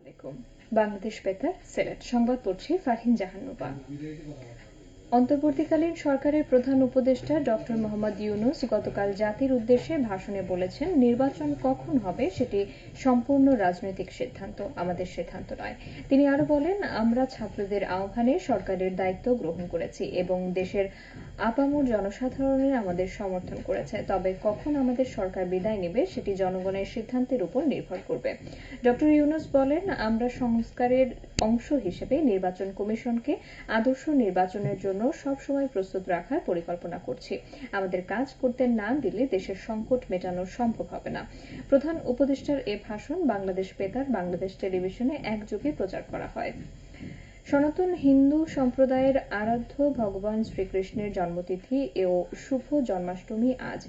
আলাইকুম। বাংলাদেশ বেতার সিলেট সংবাদ পড়ছি ফারহিন জাহান্নুবা। অন্তর্বর্তীকালীন সরকারের প্রধান উপদেষ্টা ডক্টর মোহাম্মদ ইউনূস গতকাল জাতির উদ্দেশ্যে ভাষণে বলেছেন, নির্বাচন কখন হবে সেটি সম্পূর্ণ রাজনৈতিক সিদ্ধান্ত, আমাদের সিদ্ধান্ত নয়। তিনি আরো বলেন, আমরা ছাত্রদের আহ্বানে সরকারের দায়িত্ব গ্রহণ করেছি এবং দেশের আপামর জনসাধারণের আমাদের সমর্থন করেছে। তবে কখন আমাদের সরকার বিদায় নেবে সেটি জনগণের সিদ্ধান্তের উপর নির্ভর করবে। ডক্টর ইউনূস বলেন, আমরা সংস্কারের অংশ হিসেবে নির্বাচন কমিশনকে আদর্শ নির্বাচনের জন্য সবসময় প্রস্তুত রাখার পরিকল্পনা করছি। আমাদের কাজ করতে না দিলে দেশের সংকট মেটানো সম্ভব হবে না। প্রধান উপদেষ্টার এ ভাষণ বাংলাদেশ বেতার, বাংলাদেশ টেলিভিশনে একযোগে প্রচার করা হয়। সনাতন হিন্দু সম্প্রদায়ের আরাধ্য ভগবান শ্রীকৃষ্ণের জন্মতিথি ও শুভ জন্মাষ্টমী আজ।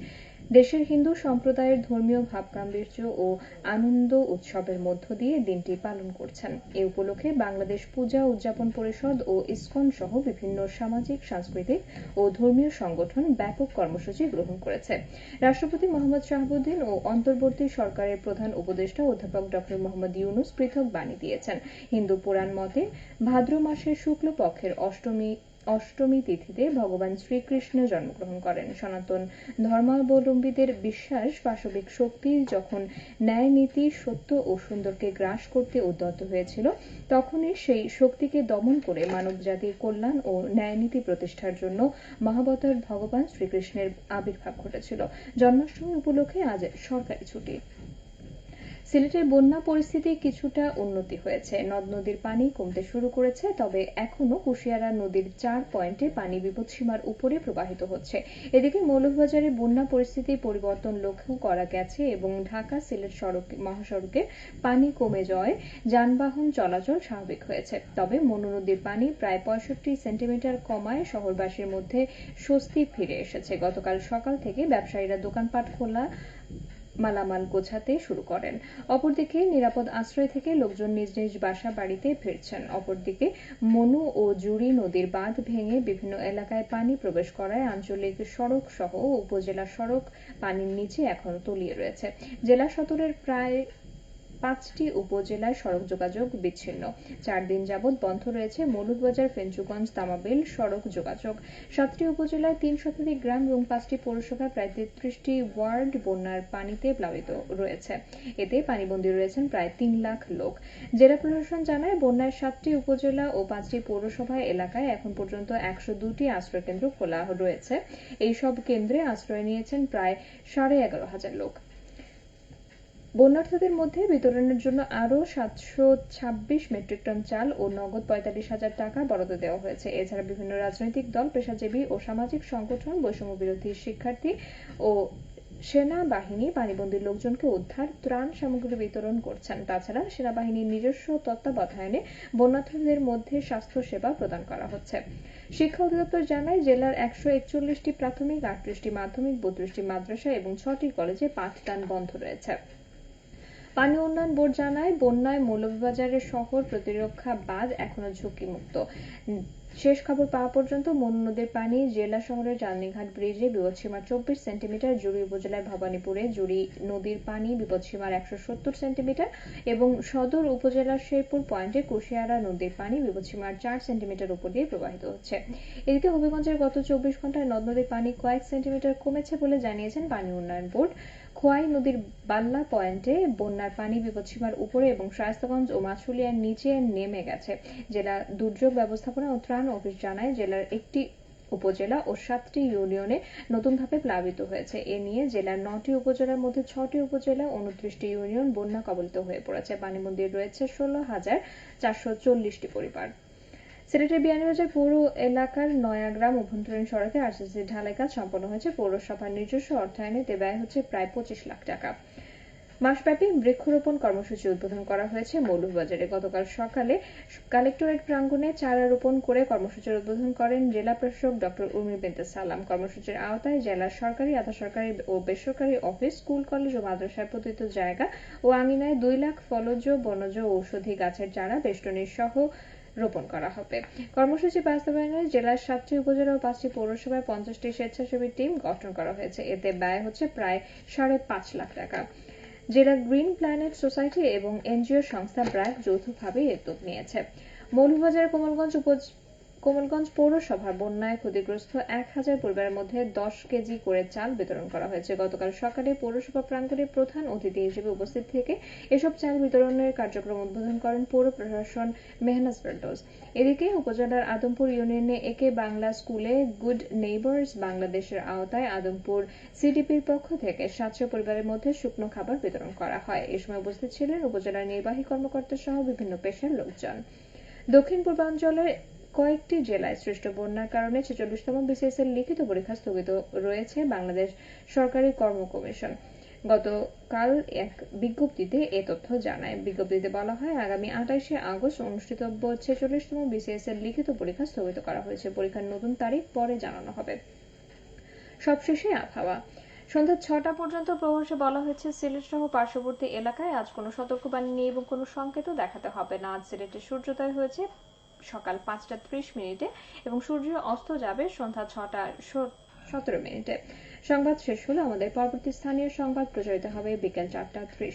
দেশের হিন্দু সম্প্রদায়ের ধর্মীয় ভাবগাম্ভীর্য ও আনন্দ উৎসবের মধ্য দিয়ে দিনটি পালন করছেন। এ উপলক্ষে বাংলাদেশ পূজা উদযাপন পরিষদ ও ইসকন সহ বিভিন্ন সামাজিক, সাংস্কৃতিক ও ধর্মীয় সংগঠন ব্যাপক কর্মসূচি গ্রহণ করেছে। রাষ্ট্রপতি মোহাম্মদ শাহাবুদ্দিন ও অন্তর্বর্তী সরকারের প্রধান উপদেষ্টা অধ্যাপক ডক্টর মোহাম্মদ ইউনূস পৃথক বাণী দিয়েছেন। হিন্দু পুরাণ মতে ভাদ্র মাসের শুক্লপক্ষের অষ্টমী তিথিতে ভগবান শ্রীকৃষ্ণ জন্মগ্রহণ করেন। সনাতন ধর্মাবলম্বীদের বিশ্বাস, পাশবিক শক্তি যখন ন্যায়, নীতি, সত্য ও সুন্দরকে গ্রাস করতে উদ্যত হয়েছিল, তখনই সেই শক্তিকে দমন করে মানব জাতির কল্যাণ ও ন্যায়নীতি প্রতিষ্ঠার জন্য মহাবতার ভগবান শ্রীকৃষ্ণের আবির্ভাব ঘটেছিল। জন্মাষ্টমী উপলক্ষে আজ সরকারি ছুটি। সিলেটের বন্যা পরিস্থিতি কিছুটা উন্নতি হয়েছে। নদ নদীর পানি কমতে শুরু করেছে, তবে এখনো কুশিয়ারা নদীর 4 পয়েন্টে পানি বিপদসীমার উপরে প্রবাহিত হচ্ছে। এদিকে মৌলভীবাজারে বন্যা পরিস্থিতির পরিবর্তন লক্ষ্য করা গেছে এবং ঢাকা সিলেট মহাসড়কে পানি কমে যাওয়ায় যানবাহন চলাচল স্বাভাবিক হয়েছে। তবে মনু নদীর পানি প্রায় 65 সেন্টিমিটার কমায় শহরবাসীর মধ্যে স্বস্তি ফিরে এসেছে। গতকাল সকাল থেকে ব্যবসায়ীরা দোকানপাট খোলা, মালামাল গোছাতে শুরু করেন। অপরদিকে নিরাপদ আশ্রয় থেকে লোকজন নিজ নিজ বাসা বাড়িতে ফিরছেন। অপরদিকে মনু ও জুড়ি নদীর বাঁধ ভেঙে বিভিন্ন এলাকায় পানি প্রবেশ করায় আঞ্চলিক সড়ক সহ উপজেলা সড়ক পানির নিচে এখনো তলিয়ে রয়েছে। জেলা সদরের প্রায় 5টি উপজেলায় সড়ক যোগাযোগ বিচ্ছিন্ন। 4 দিন যাবৎ বন্ধ রয়েছে মৌলভীবাজার ফেঞ্চুগঞ্জ তামাবিল সড়ক যোগাযোগ। 7টি উপজেলায় 3 শতাধিক গ্রাম এবং 5টি পৌরসভায় প্রায় 33টি ওয়ার্ড বন্যার পানিতে প্লাবিত রয়েছে। এতে পানিবন্দী রয়েছেন প্রায় 3 লাখ লোক। জেলা প্রশাসন জানায়, বন্যায় 7টি উপজেলা ও 5টি পৌরসভায় এলাকায় এখন পর্যন্ত 102টি আশ্রয়কেন্দ্র খোলা রয়েছে। এই সব কেন্দ্রে আশ্রয় নিয়েছেন প্রায় 11,500 লোক। বন্যার্তদের মধ্যে বিতরণের জন্য আরও 726 মেট্রিক টন চাল ও নগদ 45,000 টাকা বরাদ্দ দেওয়া হয়েছে। এছাড়া বিভিন্ন রাজনৈতিক দল, পেশাজীবী ও সামাজিক সংগঠন, বৈষম্য বিরোধী শিক্ষার্থী ও সেনাবাহিনী পানিবন্দী লোকজনকে উদ্ধার, ত্রাণ সামগ্রী বিতরণ করছেন। তাছাড়া সেনাবাহিনীর নিজস্ব তত্ত্বাবধানে বন্যার্তদের মধ্যে স্বাস্থ্য সেবা প্রদান করা হচ্ছে। শিক্ষা অধিদপ্তর জানায়, জেলার 141টি প্রাথমিক, 38টি মাধ্যমিক, 32টি মাদ্রাসা এবং 6টি কলেজে পাঠদান বন্ধ রয়েছে। পানি উন্নয়ন বোর্ড জানায়, বন্যায় মৌলভীবাজারের শহর প্রতিরক্ষা বাঁধ এখনো ঝুঁকিমুক্ত। শেষ খবর পাওয়া পর্যন্ত মনু নদীর পানি জেলা শহরের চাঁদনীঘাট ব্রিজে বিপদসীমা 24 সেন্টিমিটার, জুড়ি উপজেলার ভবানীপুরে জুড়ি নদীর পানি বিপদসীমার 170 সেন্টিমিটার এবং সদর উপজেলার শেরপুর পয়েন্টে কুশিয়ারা নদীর পানি বিপদসীমার 4 সেন্টিমিটার উপর দিয়ে প্রবাহিত হচ্ছে। এদিকে হবিগঞ্জের গত 24 ঘন্টায় নদ নদীর পানি কয়েক সেন্টিমিটার কমেছে বলে জানিয়েছেন পানি উন্নয়ন বোর্ড। খোয়াই নদীর বাল্লা পয়েন্টে বন্যার পানি বিপদসীমার উপরে এবং শায়েস্তাগঞ্জ ও মাছুলিয়ার নিচে নেমে গেছে। জেলা দুর্যোগ ব্যবস্থাপনা ও ত্রাণ অফিস জানায়, জেলার 1টি উপজেলা ও 7টি ইউনিয়নে নতুনভাবে প্লাবিত হয়েছে। এ নিয়ে জেলার 9টি উপজেলার মধ্যে 6টি উপজেলা, 29টি ইউনিয়ন বন্যা কবলিত হয়ে পড়েছে। পানিবন্দী রয়েছে 16,440টি পরিবার। সিলেটের বিয়ানীবাজার পৌর এলাকার নয়াগ্রাম অভ্যন্তরীণ সড়কে আরসিসি ঢালাই কাজ সম্পন্ন হয়েছে। পৌরসভার নিজস্ব অর্থায়নে এতে ব্যয় হচ্ছে প্রায় 25 লাখ টাকা। মাসব্যাপী বৃক্ষরোপণ কর্মসূচি উদ্বোধন করা হয়েছে মৌলভীবাজারে। গতকাল সকালে কালেক্টরেট প্রাঙ্গণে চারা রোপণ করে কর্মসূচির উদ্বোধন করেন জেলা প্রশাসক ডক্টর উর্মি বিনতে সালাম। কর্মসূচির আওতায় জেলার সরকারি, আধা সরকারি ও বেসরকারি অফিস, স্কুল, কলেজ ও মাদ্রাসায় পতিত জায়গা ও আঙিনায় 2 লাখ ফলজ, বনজ ও ঔষধি গাছের চারা বেষ্টনী সহ রোপণ করা হবে। কর্মসূচি বাস্তবায়নে জেলার 7টি উপজেলা ও 5টি পৌরসভায় 50টি স্বেচ্ছাসেবী টিম গঠন করা হয়েছে। এতে ব্যয় হচ্ছে প্রায় 5.5 লাখ টাকা। জেলা গ্রিন প্ল্যানেট সোসাইটি এবং এনজিও সংস্থা ব্র্যাক যৌথভাবে এই উদ্যোগ নিয়েছে। মৌলভীবাজার কোমলগঞ্জ পৌরসভার বন্যায় ক্ষতিগ্রস্ত 1000 পরিবারের মধ্যে 10 কেজি করে চাল বিতরণ করা হয়েছে। গতকাল সকালে পৌরসভা প্রাঙ্গণে প্রধান অতিথি হিসেবে উপস্থিত থেকে এসব চাল বিতরণের কার্যক্রম উদ্বোধন করেন পৌর প্রশাসন মেহনাজ ফেরদৌস। এদিকে উপজেলার আদমপুর ইউনিয়নে একে বাংলা স্কুলে গুড নেইবার্স বাংলাদেশের আওতায় আদমপুর সিডিপির পক্ষ থেকে 700 পরিবারের মধ্যে শুকনো খাবার বিতরণ করা হয়। এ সময় উপস্থিত ছিলেন উপজেলার নির্বাহী কর্মকর্তা সহ বিভিন্ন পেশার লোকজন। দক্ষিণ পূর্বাঞ্চলের কয়েকটি জেলায় সৃষ্ট বন্যার কারণে 46তম বিসিএস এর লিখিত পরীক্ষা স্থগিত রয়েছে বাংলাদেশ সরকারি কর্ম কমিশন গতকাল এক বিজ্ঞপ্তিতে এ তথ্য জানায়। বিজ্ঞপ্তিতে বলা হয়, আগামী 28শে আগস্ট অনুষ্ঠিতব্য 46তম বিসিএস এর লিখিত পরীক্ষা স্থগিত করা হয়েছে। পরীক্ষার নতুন তারিখ পরে জানানো হবে। সবশেষে আবহাওয়া। সন্ধ্যা 6টা পর্যন্ত পূর্বাভাসে বলা হয়েছে, সিলেট সহ পার্শ্ববর্তী এলাকায় আজ কোনো সতর্কবাণী নেই এবং কোনো সংকেতও দেখাতে হবে না। আজ সিলেটে সূর্যোদয় হয়েছে সকাল 5টা 30 এবং সূর্য অস্ত যাবে সন্ধ্যা 6টা17। সংবাদ শেষ হলো। আমাদের পরবর্তী স্থানীয় সংবাদ প্রচারিত হবে বিকেল 4টা30।